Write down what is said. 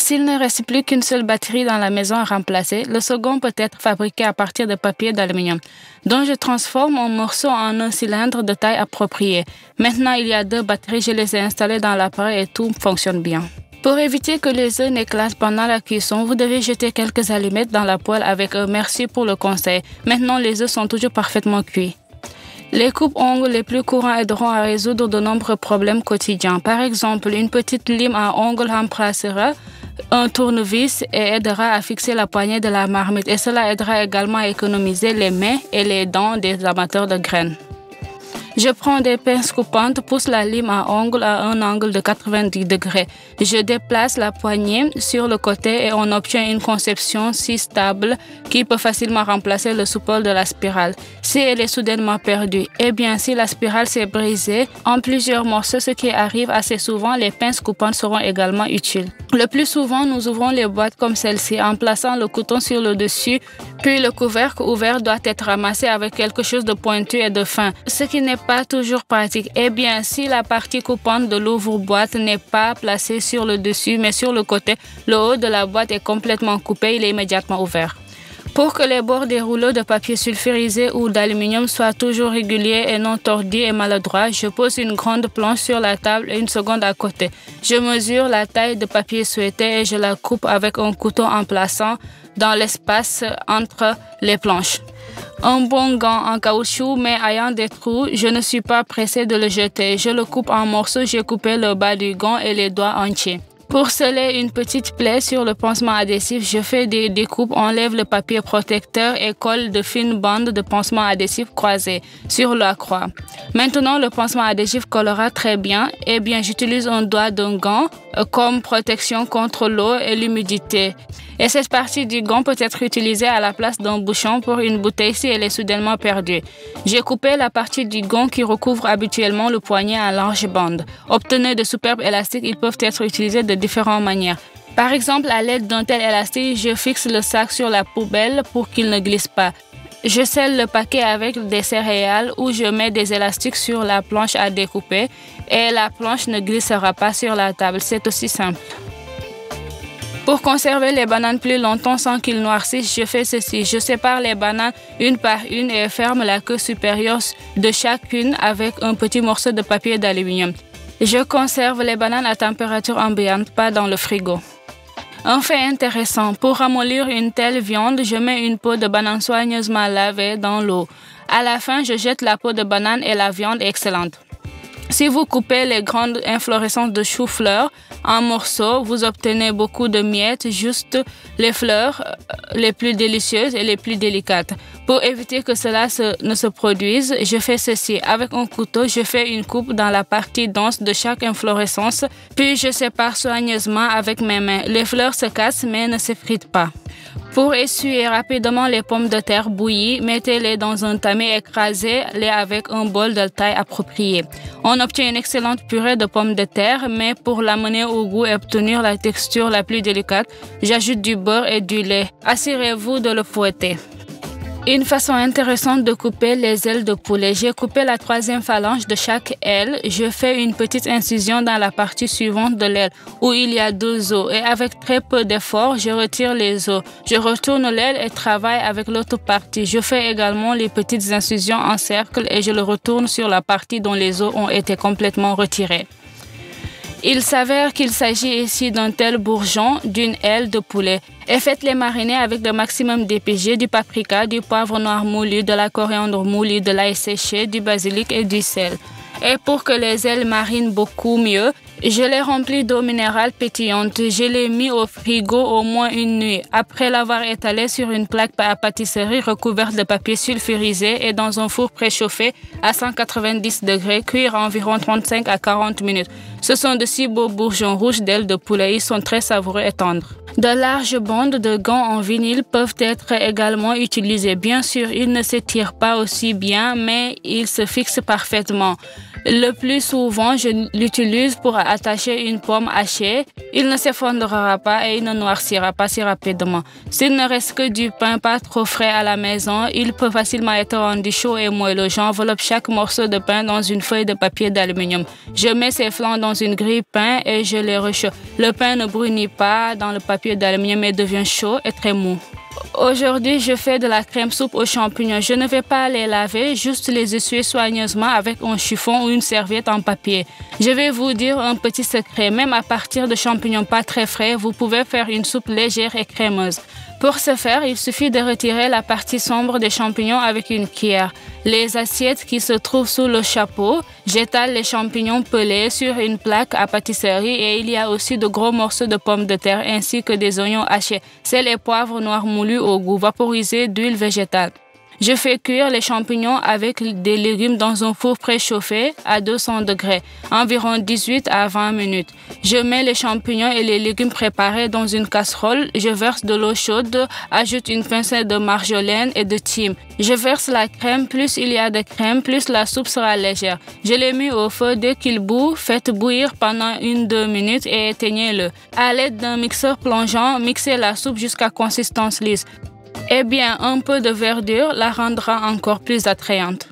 s'il ne reste plus qu'une seule batterie dans la maison à remplacer, le second peut être fabriqué à partir de papier d'aluminium, dont je transforme un morceau en un cylindre de taille appropriée. Maintenant, il y a 2 batteries, je les ai installées dans l'appareil et tout fonctionne bien. Pour éviter que les œufs n'éclatent pendant la cuisson, vous devez jeter quelques allumettes dans la poêle avec un merci pour le conseil. Maintenant, les œufs sont toujours parfaitement cuits. Les coupes-ongles les plus courants aideront à résoudre de nombreux problèmes quotidiens. Par exemple, une petite lime à ongles remplacera un tournevis et aidera à fixer la poignée de la marmite. Et cela aidera également à économiser les mains et les dents des amateurs de graines. Je prends des pinces coupantes, pousse la lime à ongles à un angle de 90 degrés. Je déplace la poignée sur le côté et on obtient une conception si stable qui peut facilement remplacer le support de la spirale. Si elle est soudainement perdue, eh bien si la spirale s'est brisée en plusieurs morceaux, ce qui arrive assez souvent, les pinces coupantes seront également utiles. Le plus souvent, nous ouvrons les boîtes comme celle-ci en plaçant le couteau sur le dessus, puis le couvercle ouvert doit être ramassé avec quelque chose de pointu et de fin, ce qui n'est pas toujours pratique. Eh bien, si la partie coupante de l'ouvre-boîte n'est pas placée sur le dessus, mais sur le côté, le haut de la boîte est complètement coupé, il est immédiatement ouvert. Pour que les bords des rouleaux de papier sulfurisé ou d'aluminium soient toujours réguliers et non tordus et maladroits, je pose une grande planche sur la table et une seconde à côté. Je mesure la taille de papier souhaitée et je la coupe avec un couteau en plaçant dans l'espace entre les planches. Un bon gant en caoutchouc mais ayant des trous, je ne suis pas pressée de le jeter. Je le coupe en morceaux, j'ai coupé le bas du gant et les doigts entiers. Pour sceller une petite plaie sur le pansement adhésif, je fais des découpes, enlève le papier protecteur et colle de fines bandes de pansement adhésif croisées sur la croix. Maintenant, le pansement adhésif collera très bien. Eh bien, j'utilise un doigt d'un gant comme protection contre l'eau et l'humidité. Et cette partie du gant peut être utilisée à la place d'un bouchon pour une bouteille si elle est soudainement perdue. J'ai coupé la partie du gant qui recouvre habituellement le poignet en large bande. Obtenez de superbes élastiques, ils peuvent être utilisés de différentes manières. Par exemple, à l'aide d'un tel élastique, je fixe le sac sur la poubelle pour qu'il ne glisse pas. Je scelle le paquet avec des céréales ou je mets des élastiques sur la planche à découper et la planche ne glissera pas sur la table. C'est aussi simple. Pour conserver les bananes plus longtemps sans qu'ils noircissent, je fais ceci. Je sépare les bananes une par une et ferme la queue supérieure de chacune avec un petit morceau de papier d'aluminium. Je conserve les bananes à température ambiante, pas dans le frigo. Un fait intéressant, pour ramollir une telle viande, je mets une peau de banane soigneusement lavée dans l'eau. À la fin, je jette la peau de banane et la viande est excellente. Si vous coupez les grandes inflorescences de chou-fleur en morceaux, vous obtenez beaucoup de miettes, juste les fleurs les plus délicieuses et les plus délicates. Pour éviter que cela ne se produise, je fais ceci. Avec un couteau, je fais une coupe dans la partie dense de chaque inflorescence, puis je sépare soigneusement avec mes mains. Les fleurs se cassent mais ne s'effritent pas. Pour essuyer rapidement les pommes de terre bouillies, mettez-les dans un tamis, écrasez-les avec un bol de taille appropriée. On obtient une excellente purée de pommes de terre, mais pour l'amener au goût et obtenir la texture la plus délicate, j'ajoute du beurre et du lait. Assurez-vous de le fouetter. Une façon intéressante de couper les ailes de poulet. J'ai coupé la 3e phalange de chaque aile. Je fais une petite incision dans la partie suivante de l'aile où il y a 2 os et avec très peu d'effort, je retire les os. Je retourne l'aile et travaille avec l'autre partie. Je fais également les petites incisions en cercle et je le retourne sur la partie dont les os ont été complètement retirés. Il s'avère qu'il s'agit ici d'un tel bourgeon d'une aile de poulet. Et faites-les mariner avec le maximum d'épices, du paprika, du poivre noir moulu, de la coriandre moulue, de l'ail séché, du basilic et du sel. Et pour que les ailes marinent beaucoup mieux, je les remplis d'eau minérale pétillante. Je les mis au frigo au moins une nuit. Après l'avoir étalé sur une plaque à pâtisserie recouverte de papier sulfurisé et dans un four préchauffé à 190 degrés, cuire environ 35 à 40 minutes. Ce sont de si beaux bourgeons rouges d'ailes de poulet. Ils sont très savoureux et tendres. De larges bandes de gants en vinyle peuvent être également utilisées. Bien sûr, ils ne s'étirent pas aussi bien, mais ils se fixent parfaitement. Le plus souvent, je l'utilise pour attacher une pomme hachée. Il ne s'effondrera pas et il ne noircira pas si rapidement. S'il ne reste que du pain pas trop frais à la maison, il peut facilement être rendu chaud et moelleux. J'enveloppe chaque morceau de pain dans une feuille de papier d'aluminium. Je mets ses flancs dans une grille pain et je les rechauffe. Le pain ne brunit pas dans le papier d'aluminium mais devient chaud et très mou. Aujourd'hui, je fais de la crème soupe aux champignons. Je ne vais pas les laver, juste les essuyer soigneusement avec un chiffon ou une serviette en papier. Je vais vous dire un petit secret. Même à partir de champignons pas très frais, vous pouvez faire une soupe légère et crémeuse. Pour ce faire, il suffit de retirer la partie sombre des champignons avec une cuillère. Les assiettes qui se trouvent sous le chapeau, j'étale les champignons pelés sur une plaque à pâtisserie et il y a aussi de gros morceaux de pommes de terre ainsi que des oignons hachés, sel et poivre noir moulu au goût, vaporisé d'huile végétale. Je fais cuire les champignons avec des légumes dans un four préchauffé à 200 degrés, environ 18 à 20 minutes. Je mets les champignons et les légumes préparés dans une casserole. Je verse de l'eau chaude, ajoute une pincée de marjolaine et de thym. Je verse la crème, plus il y a de crème, plus la soupe sera légère. Je l'ai mis au feu dès qu'il bout, faites bouillir pendant 1-2 minutes et éteignez-le. À l'aide d'un mixeur plongeant, mixez la soupe jusqu'à consistance lisse. Eh bien, un peu de verdure la rendra encore plus attrayante.